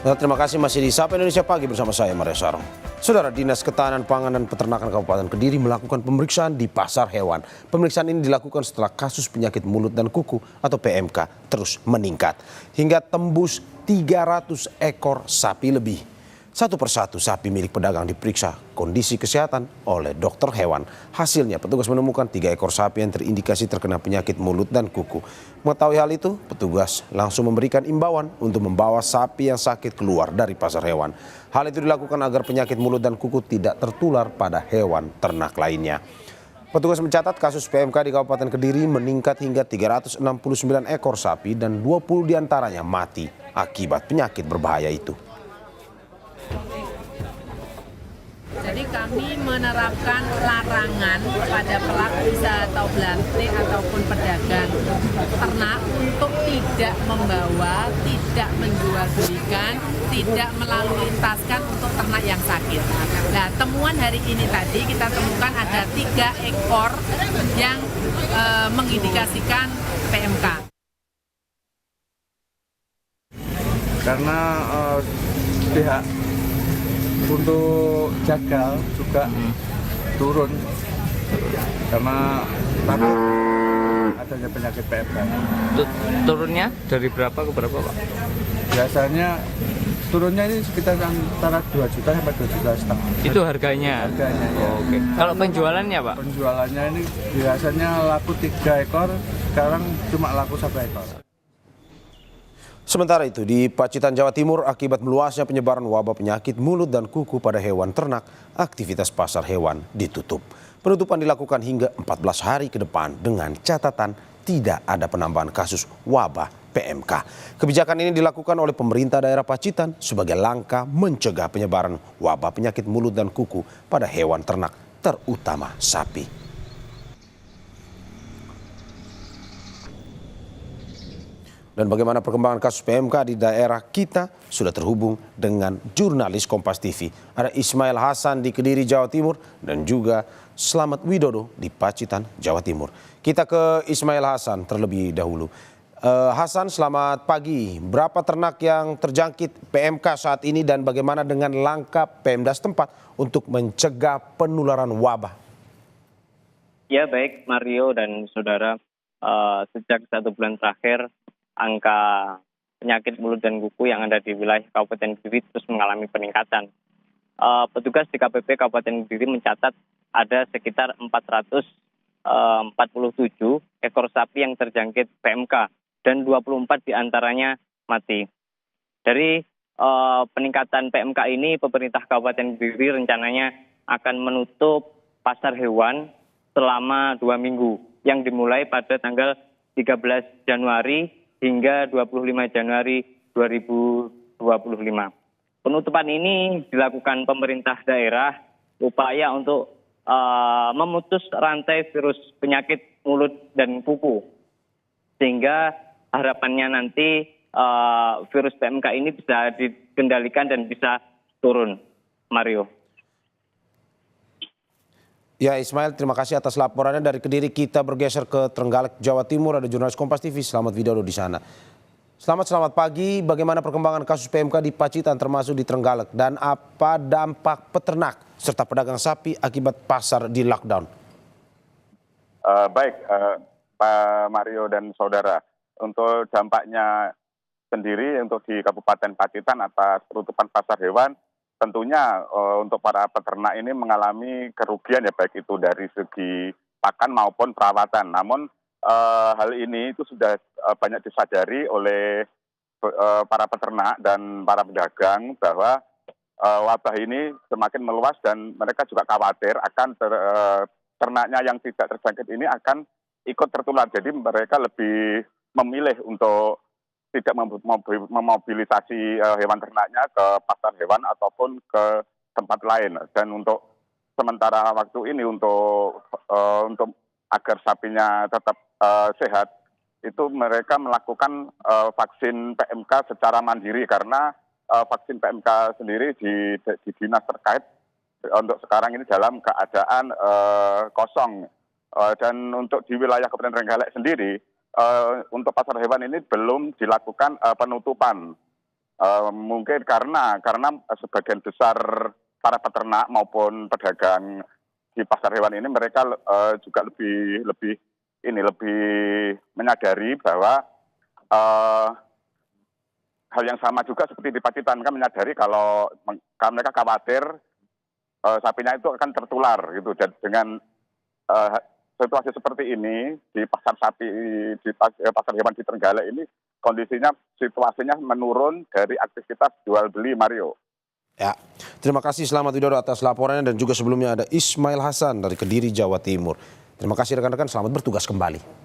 Nah, terima kasih masih di Sapa Indonesia Pagi bersama saya Maria Sarong. Saudara, Dinas Ketahanan Pangan dan Peternakan Kabupaten Kediri melakukan pemeriksaan di pasar hewan. Pemeriksaan ini dilakukan setelah kasus penyakit mulut dan kuku atau PMK terus meningkat hingga tembus 300 ekor sapi lebih. Satu persatu sapi milik pedagang diperiksa kondisi kesehatan oleh dokter hewan. Hasilnya petugas menemukan 3 ekor sapi yang terindikasi terkena penyakit mulut dan kuku. Mengetahui hal itu, petugas langsung memberikan imbauan untuk membawa sapi yang sakit keluar dari pasar hewan. Hal itu dilakukan agar penyakit mulut dan kuku tidak tertular pada hewan ternak lainnya. Petugas mencatat kasus PMK di Kabupaten Kediri meningkat hingga 369 ekor sapi dan 20 diantaranya mati akibat penyakit berbahaya itu. Jadi kami menerapkan larangan pada pelaku usaha atau belante ataupun pedagang ternak untuk tidak membawa, tidak menjual belikan, tidak melalui lintaskan untuk ternak yang sakit. Nah, temuan hari ini tadi kita temukan ada 3 ekor yang mengindikasikan PMK. Karena pihak untuk jagal juga turun karena takut adanya penyakit PMK. Turunnya dari berapa ke berapa, Pak? Biasanya turunnya ini sekitar antara 2 juta sampai 2,5 juta. Itu harganya? Harganya, ya. Oh, oke. Kalau penjualannya, Pak? Penjualannya ini biasanya laku 3 ekor, sekarang cuma laku 1 ekor. Sementara itu, di Pacitan, Jawa Timur, akibat meluasnya penyebaran wabah penyakit mulut dan kuku pada hewan ternak, aktivitas pasar hewan ditutup. Penutupan dilakukan hingga 14 hari ke depan dengan catatan tidak ada penambahan kasus wabah PMK. Kebijakan ini dilakukan oleh pemerintah daerah Pacitan sebagai langkah mencegah penyebaran wabah penyakit mulut dan kuku pada hewan ternak, terutama sapi. Dan bagaimana perkembangan kasus PMK di daerah kita sudah terhubung dengan jurnalis Kompas TV. Ada Ismail Hasan di Kediri, Jawa Timur dan juga Slamet Widodo di Pacitan, Jawa Timur. Kita ke Ismail Hasan terlebih dahulu. Hasan, selamat pagi. Berapa ternak yang terjangkit PMK saat ini dan bagaimana dengan langkah Pemda setempat untuk mencegah penularan wabah? Ya baik Mario dan saudara, sejak 1 bulan terakhir angka penyakit mulut dan kuku yang ada di wilayah Kabupaten Kediri terus mengalami peningkatan. Petugas di KPP Kabupaten Kediri mencatat ada sekitar 447 ekor sapi yang terjangkit PMK dan 24 diantaranya mati. Dari peningkatan PMK ini, pemerintah Kabupaten Kediri rencananya akan menutup pasar hewan selama 2 minggu yang dimulai pada tanggal 13 Januari hingga 25 Januari 2025. Penutupan ini dilakukan pemerintah daerah upaya untuk memutus rantai virus penyakit mulut dan kuku. Sehingga harapannya nanti virus PMK ini bisa dikendalikan dan bisa turun, Mario. Ya Ismail, terima kasih atas laporannya dari Kediri. Kita bergeser ke Trenggalek, Jawa Timur. Ada jurnalis Kompas TV, Slamet Widodo di sana. Selamat pagi. Bagaimana perkembangan kasus PMK di Pacitan termasuk di Trenggalek dan apa dampak peternak serta pedagang sapi akibat pasar di lockdown? Baik, Pak Mario dan saudara. Untuk dampaknya sendiri untuk di Kabupaten Pacitan atas penutupan pasar hewan, tentunya untuk para peternak ini mengalami kerugian ya, baik itu dari segi pakan maupun perawatan. Namun hal ini itu sudah banyak disadari oleh para peternak dan para pedagang bahwa wabah ini semakin meluas dan mereka juga khawatir akan ternaknya yang tidak terjangkit ini akan ikut tertular. Jadi mereka lebih memilih untuk tidak memobilisasi hewan ternaknya ke pasar hewan ataupun ke tempat lain. Dan untuk sementara waktu ini untuk agar sapinya tetap sehat, itu mereka melakukan vaksin PMK secara mandiri karena vaksin PMK sendiri di dinas terkait untuk sekarang ini dalam keadaan kosong. Dan untuk di wilayah Kabupaten Trenggalek sendiri, untuk pasar hewan ini belum dilakukan penutupan. Mungkin karena sebagian besar para peternak maupun pedagang di pasar hewan ini mereka juga lebih menyadari bahwa hal yang sama juga seperti di Pacitan, kan menyadari kalau mereka khawatir sapinya itu akan tertular gitu. Dan dengan situasi seperti ini di pasar sapi di pasar hewan di Trenggalek ini situasinya menurun dari aktivitas jual beli, Mario. Ya, terima kasih Selamat Widodo atas laporannya, dan juga sebelumnya ada Ismail Hasan dari Kediri, Jawa Timur. Terima kasih rekan-rekan, selamat bertugas kembali.